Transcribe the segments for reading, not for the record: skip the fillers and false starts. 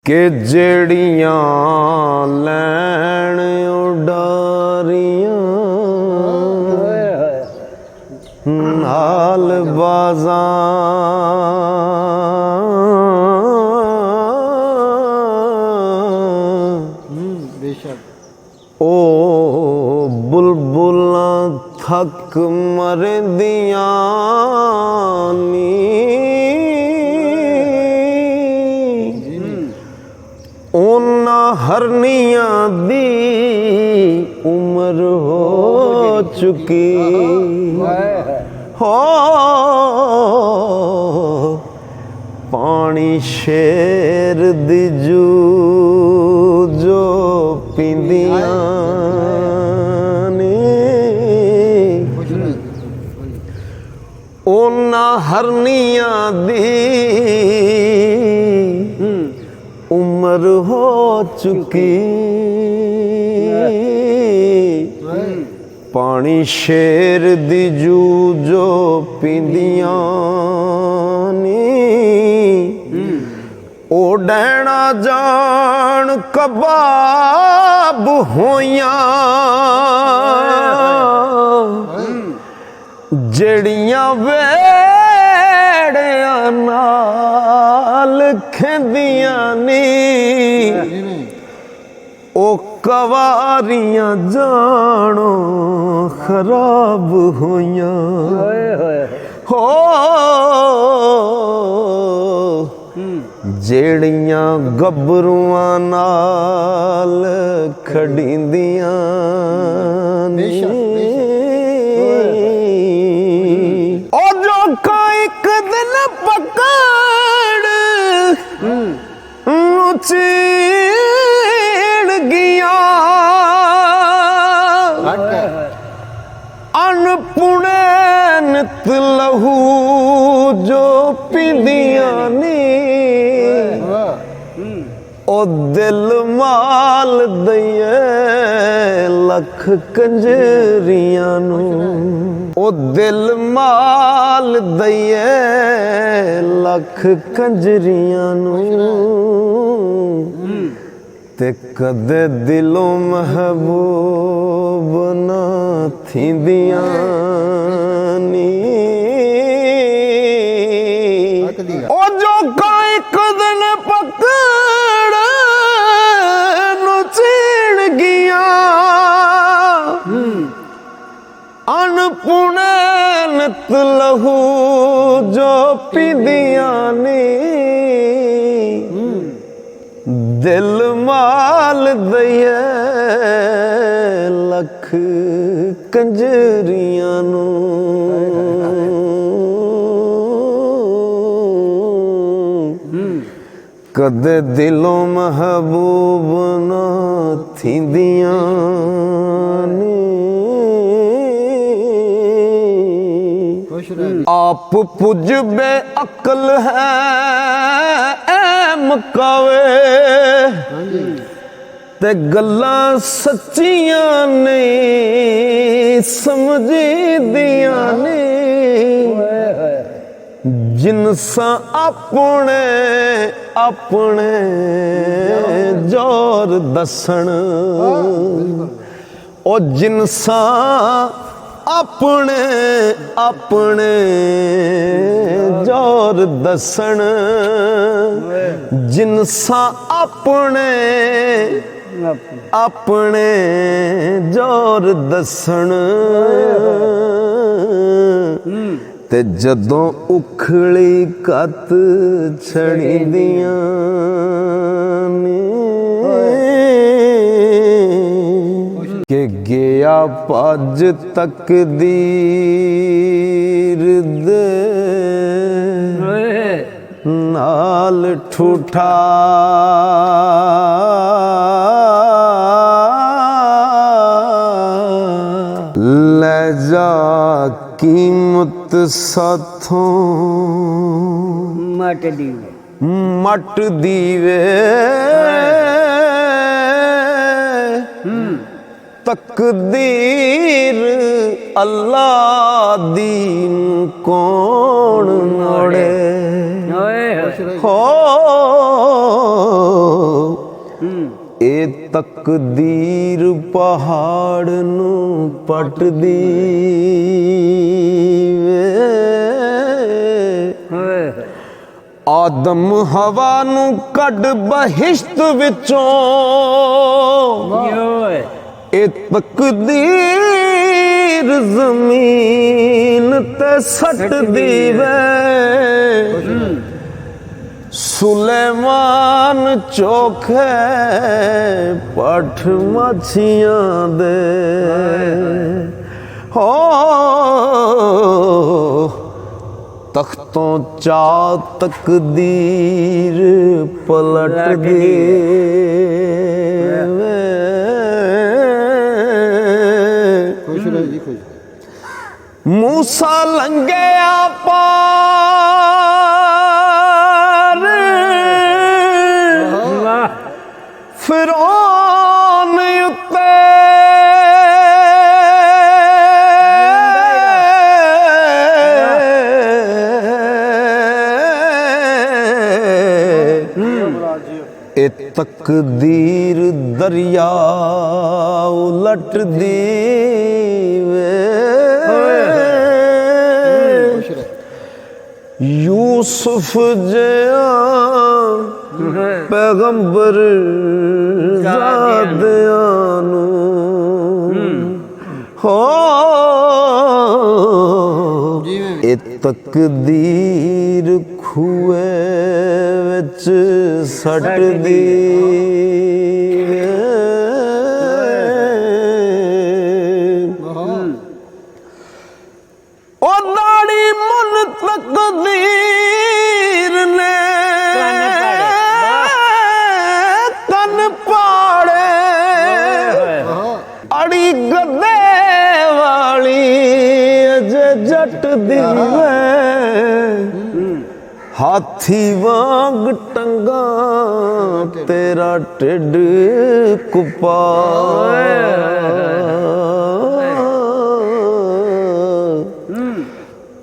कि जेड़ियां लैन उडारियां नाल बाजां ओ बुलबुलां थक मरदियां नी उन्ना हरनियां दी उम्र हो चुकी हो पानी शेर दी जू जो पींदियां ने उन्ना हरनियां दी उम्र हो चुकी पानी शेर दी जू जो पींदियां नी ओ डैना जान कबाब होइयां जड़ियां वेड़ियां नाल खेंदियां नी ओ कवारियां जानो खराब होइयां हो जेड़ियां गबरुआं नाल खड़ींदियां नी ओ जो का एक दिन पकड़ चीड़ गया अनपुणे नित लहू जो पींदियां नी ओ दिल माल दइए लख कंजरियां नू ओ दिल माल दइए लख कंजरियां नू ते कदे दिलों महबूब ना थींदियां नी ओ जो का एक दिन पकड़ नु चीड़ गया अनपुणे नित लहू जो पींदियां नी दिल माल दइए लख कंजरियां नू कदे दिलों महबूब ना थींदियां नी आप पुज बे अकल है मकावे ते गल्लां सच्चियां नहीं समझी दियां नहीं जिनसा अपने अपने जोर दसन ओ जिनसा अपने अपने जोर दसन जिनसा अपने अपने जोर दसन ते जदों उखली कत छड़ी दियां के गया पज तकदीर दे नाल ठूठा ले जा कीमत साथों मट दीवे तकदीर अल्लाह दीन कौन नोड़े हो ਤਕਦੀਰ ਪਹਾੜ ਨੂੰ ਪੱਟਦੀ ਵੇ। ਆਦਮ ਹਵਾ ਨੂੰ ਕੱਢ ਬਹਿਸ਼ਤ ਵਿੱਚੋਂ ਇਹ ਤਕਦੀਰ ਜ਼ਮੀਨ ਤੇ ਸੱਟਦੀ ਵੇ। ਸੁਲੇਮਾਨ ਚੋਖੇ ਪੱਠ ਮੱਛੀਆਂ ਦੇ ਹੋ ਤਖਤੋਂ ਚਾ ਤਕਦੀਰ ਪਲਟਦੀ ਵੇ। ਖੁਸ਼ ਰਹੋ ਜੀ ਖੁਸ਼। मूसा लंघिया पार फिरौन उत्ते ए तकदीर दरिया उलट दी वे। यूसुफ जिया पैगंबर ज़ादियां नूं हो ए तकदीर खूए विच सट दी ओ दाड़ी मन तकदीर ने कन पाड़े अड़ी गद्दे वाली अजे जट दी वे। हाथी वांग टंगा तेरा टिड कुपा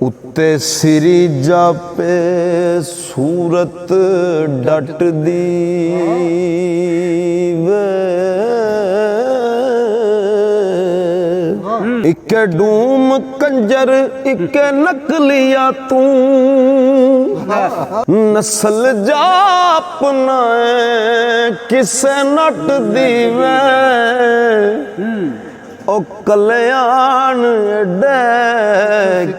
उत्ते सिरी जापे सूरत डट दी वे। इके डूम कंजर इके नकलिया तू नस्ल जाप नाए किसे नट दी वे। ओ कल्याण एडे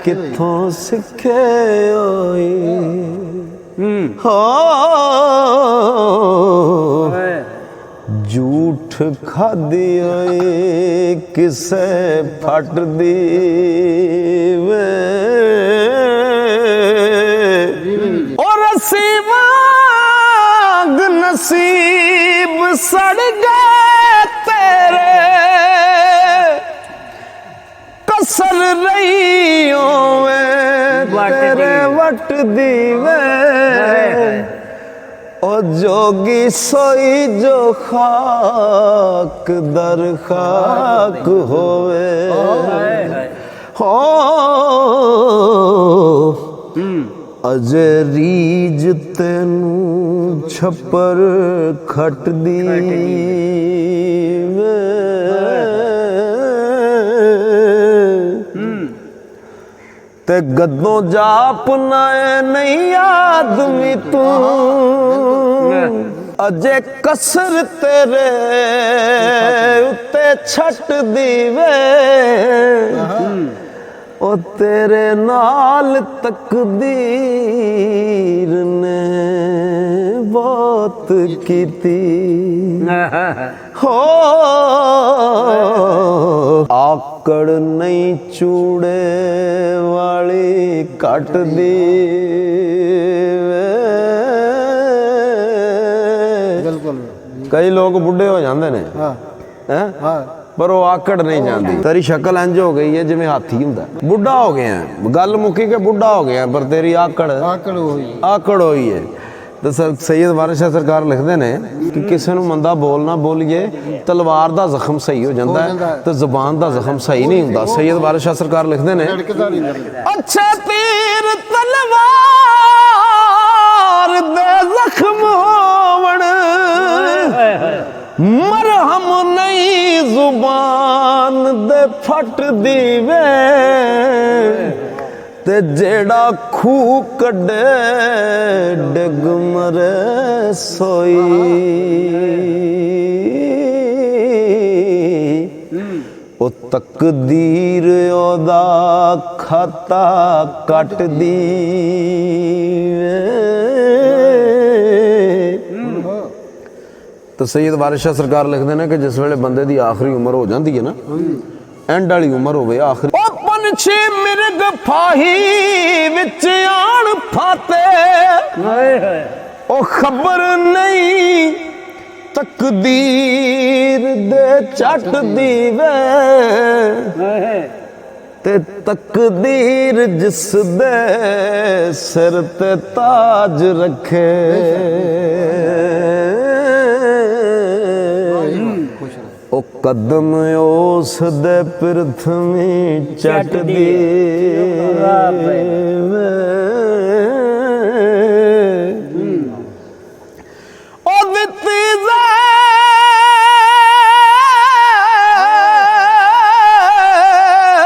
किथों सिखे होई हो झूठ खादी होई किसे फट दी वे। और रस्सी वांग नसीब सड़ गए तेरे कसर रही होवे तेरे वट दी वे। ओ जोगी सोई जो खाक दर खाक होवे हो अजे रीज तेनू छपर खट दी वे। ते गद्दों जाप नाए नहीं आदमी तू अजे कसर तेरे उत्ते छट दी वे। ओ तेरे नाल तकदीर ने बहुत कीती हो। आकड़ नहीं चूड़े वाली कट दी वे। कई लोग बुढ़े हो जाते ने हैं पर वो आकड़ नहीं जाती। तेरी शक्ल इंज हो गई है जिवें हाथी हुंदा। बुढ़ा हो गया गल मुकी के बुढ़ा हो गया पर तेरी आकड़ होई है। तो सैयद वारिस शाह सरकार लिखते हैं कि किसी को मंदा बोल ना बोलिए तलवार का जख्म सही हो जाता है तो जुबान का जख्म सही नहीं होता। सैयद वारिस शाह सरकार लिखते हैं अच्छा तीर तलवार दे जख्म होवण मरहम नहीं जुबान दे फट दीवे ते जेड़ा खू कड्डे डिग मरे सोई ओ तकदीर ओदा खाता कट दीवे। तो सैयद वारिस शाह सरकार लिखते हैं कि जिस वेले बंदे दी आखिरी उम्र हो जाती है ना, एंड वाली उम्र होवे आखिरी, ओ पंछी मिर्ग फाही विच आण फाते ओ खबर नहीं तकदीर दे चट दीवे ते तकदीर जिस दे सिर ते ताज रखे ओ कदम उस दे प्रथमी चट दीवे। ओ दित्ती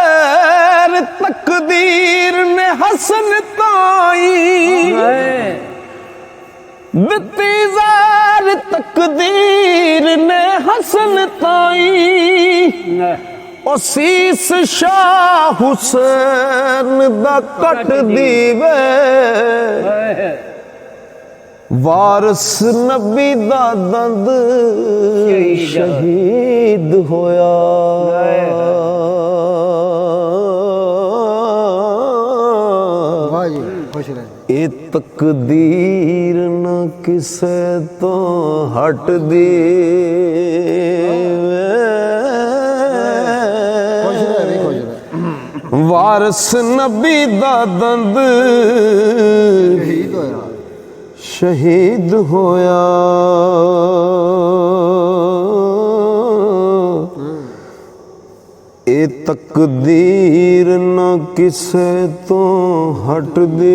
ज़ैर तकदीर ने हसन ताई दित्ती ज़ैर तकदीर ने हसन ताई ओ सीस शाह हुसैन दा कट दीवे वारस नबी दा दंद शहीद होया ए तकदीर न किसे तो हट दी वारस नबी दा दंद शहीद होया ए तकदीर न किसे तो हट देवे।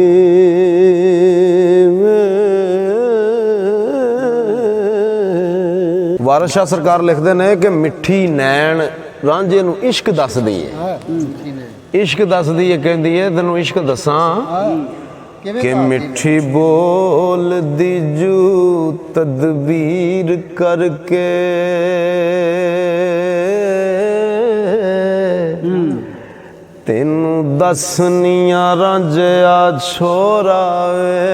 वारिस शाह सरकार लिखते हैं कि मिठी नैन रांझे नूं इश्क दसदी है, इश्क दसदी है, कहती है तेनों इश्क दसां कि मिठी बोल दी जू तदबीर करके तेनू दसनिया रांझिया छोरा वे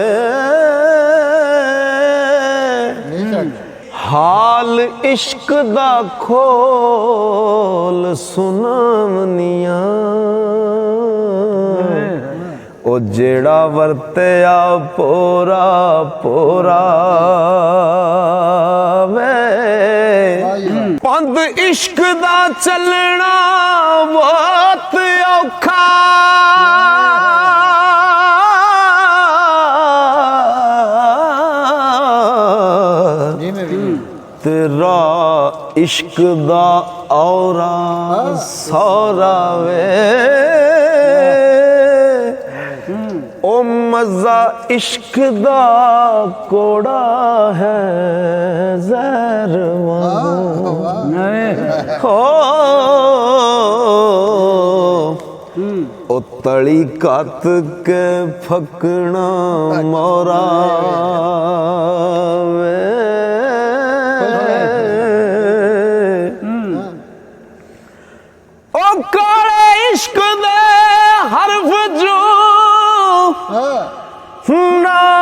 हाल इश्क दा खोल सुनावनिया ओ जेड़ा वरत्या पोरा पोरा वे पंद इश्क दा चलना बहुत औखा तेरा इश्क दा औरा सौरा वे ओ मजा इश्क दा कोड़ा है ज़हर हो ओ तली कत के फकना मोरा वे ओ काले इश्क दे हरफ जो नाग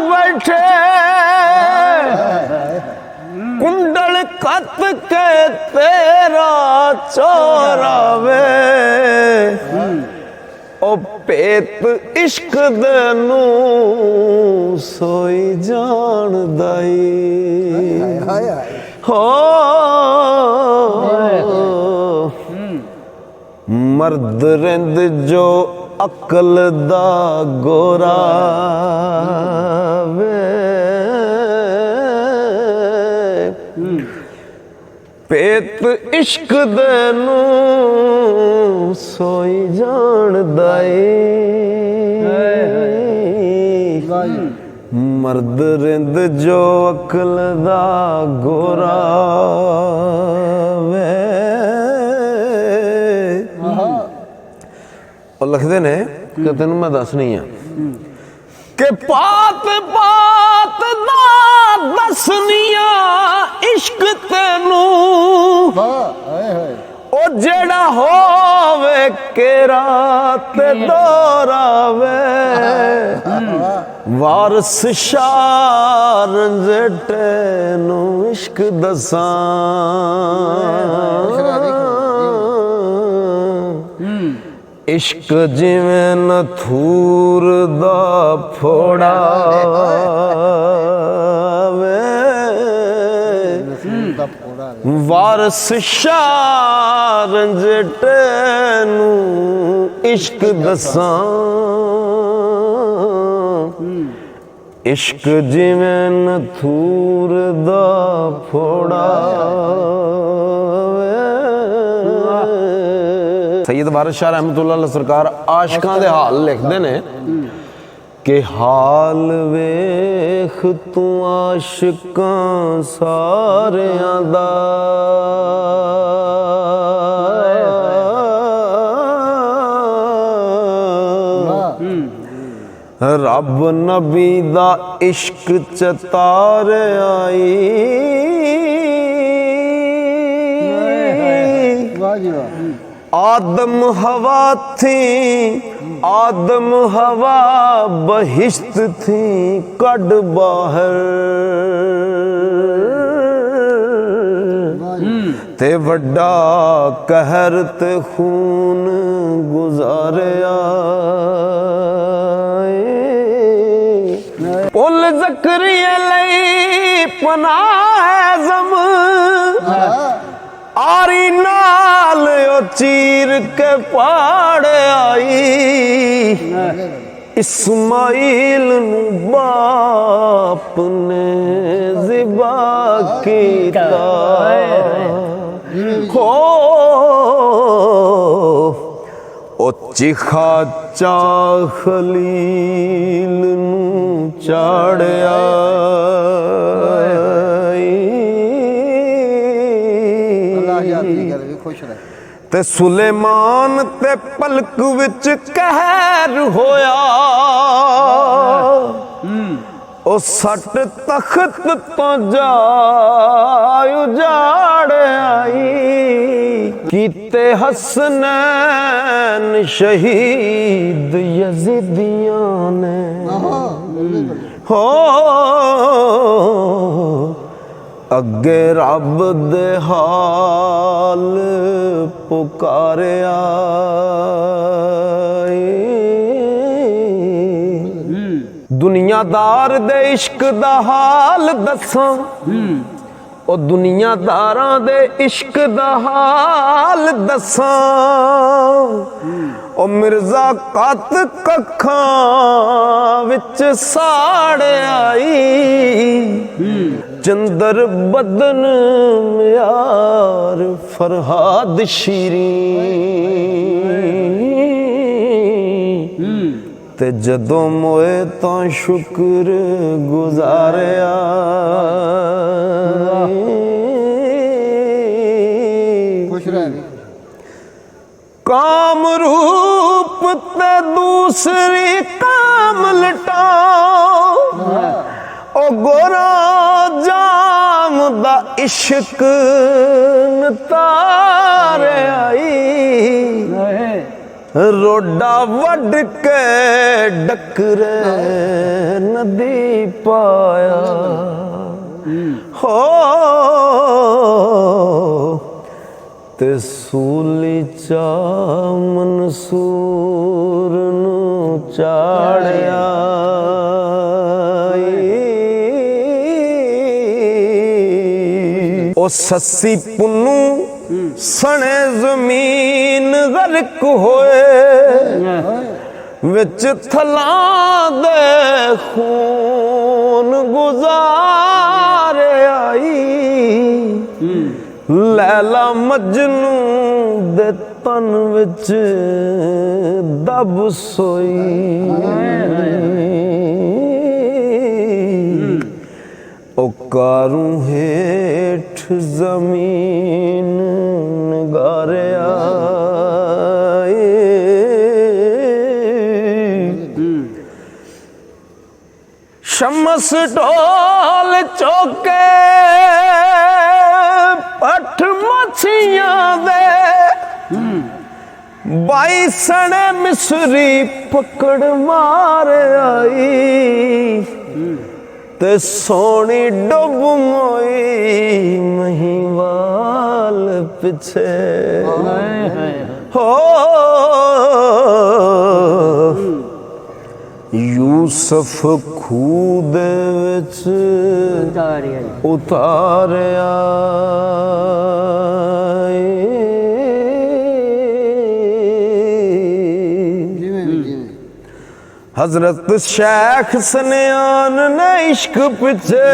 बैठे कुंडल कत के तेरा चोरावे ओ पेत इश्क दे नू सोई जान दाई हो मर्द रिंद जो अकल दा गोरा वे पेत इश्क दे नू सोई जान दाई ਮਰਦ ਰਿੰਦ ਜੋ ਅਕਲ ਦਾ ਗੋਰਾ ਵੇ। ਉਹ ਲਿਖਦੇ ਨੇ ਕਿ ਤੈਨੂੰ ਮੈਂ ਦੱਸਣੀ ਆ ਕਿ ਪਾਤ ਪਾਤ ਦਾ ਦੱਸਨੀਆਂ ਇਸ਼ਕ ਤੈਨੂੰ ਉਹ ਜਿਹੜਾ ਹੋਵੇ ਕੇਰਾ ਤੇ ਦੋਰਾਵੇ ਵਾਰਸ ਸ਼ਾਹ ਰੰਜਟੇ ਨੂੰ ਇਸ਼ਕ ਦਸਾਂ ਇਸ਼ਕ ਜਿਵੇਂ ਨਥੂਰ ਦਾ ਫੋੜਾ ਵੇ ਵਾਰਸ ਸ਼ਾਹ ਰੰਜਟੇ ਨੂੰ ਇਸ਼ਕ ਦਸਾਂ ਇਸ਼ਕ ਜਿਵੇਂ ਨਥੂਰ ਦਾ ਫੋੜਾ ਸੈਯਦ ਵਾਰਿਸ ਸ਼ਾਹ ਰਹਿਮਤੁल्लाह अलैह सरकार आशिकां दे हाल लिखते ने कि हाल वेख तू आशिकां सारियां दा रब नबी दा इश्क च तार आई आदम हवा थी आदम हवा बहिश्त थी कड बाहर ते वड्डा कहर ते खून गुजारिया पुल ज़करिया लई पनाह ज़म आरी नाल ओ चीर के पाड़ आई इस्माइल नू बाप ने ज़िबा कीता हो ओ चिखा चा खलील नू चाड़या ते सुलेमान ते पलक विच कहर होया ओ सट तख्त तो जा उजाड़ आई कीते हसनैन शहीद यजीदियां ने हो अगे रब दे हाल पुकारिया दुनियादार दे इश्क दा हाल दसां ओ दुनियादारां दे इश्क दा हाल दसां ओ मिर्जा कत कखां विच साड़ आई चंदर बदन यार फरहाद शीरीं ते जदों मोए तां शुक्र गुजारिया काम रूप ते दूसरी काम लटाओ ओ गोरा जाम दा इश्क नतार आई रोडा वड के डकरे नदी पाया हो ते सूली चा मनसूर नू चाड़िया ओ सस्सी पुन्नू सने जमीन गर्क होए विच थलां दे खून गुजार आई लैला मजनू दे तन विच दब सोई ओ कारू हेठ जमीन गारिया शमस ढोल चौके पठ मछियां दे बाई सने मिसरी पकड़ मार आई ते सोनी डुब मोई महिवाल पिछे हो यूसुफ खूद विच उतारिया हजरत शेख सनियान ने इश्क पिछे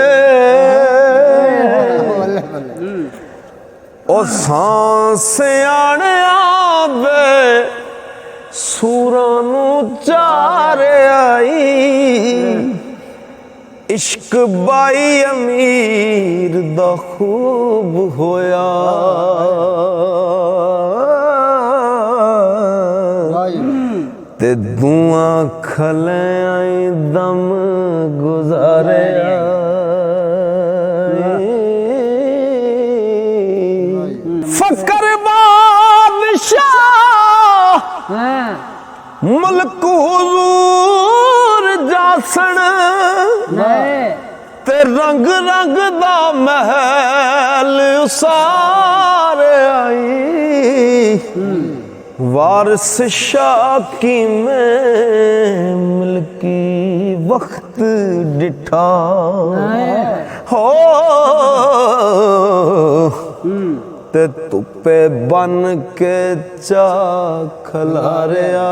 ओ सांस आने आवे सूरां नू चार आई इश्क बाई अमीर दा खूब होया ते दुआ खले आई दम गुजारे फकर बादशाह मुल्क हुजूर जासन ते रंग रंग दा महल उसारे आई वारिस शाकी में मिलकी वक्त डिठा हो ते तुपे बन के चा खलारिया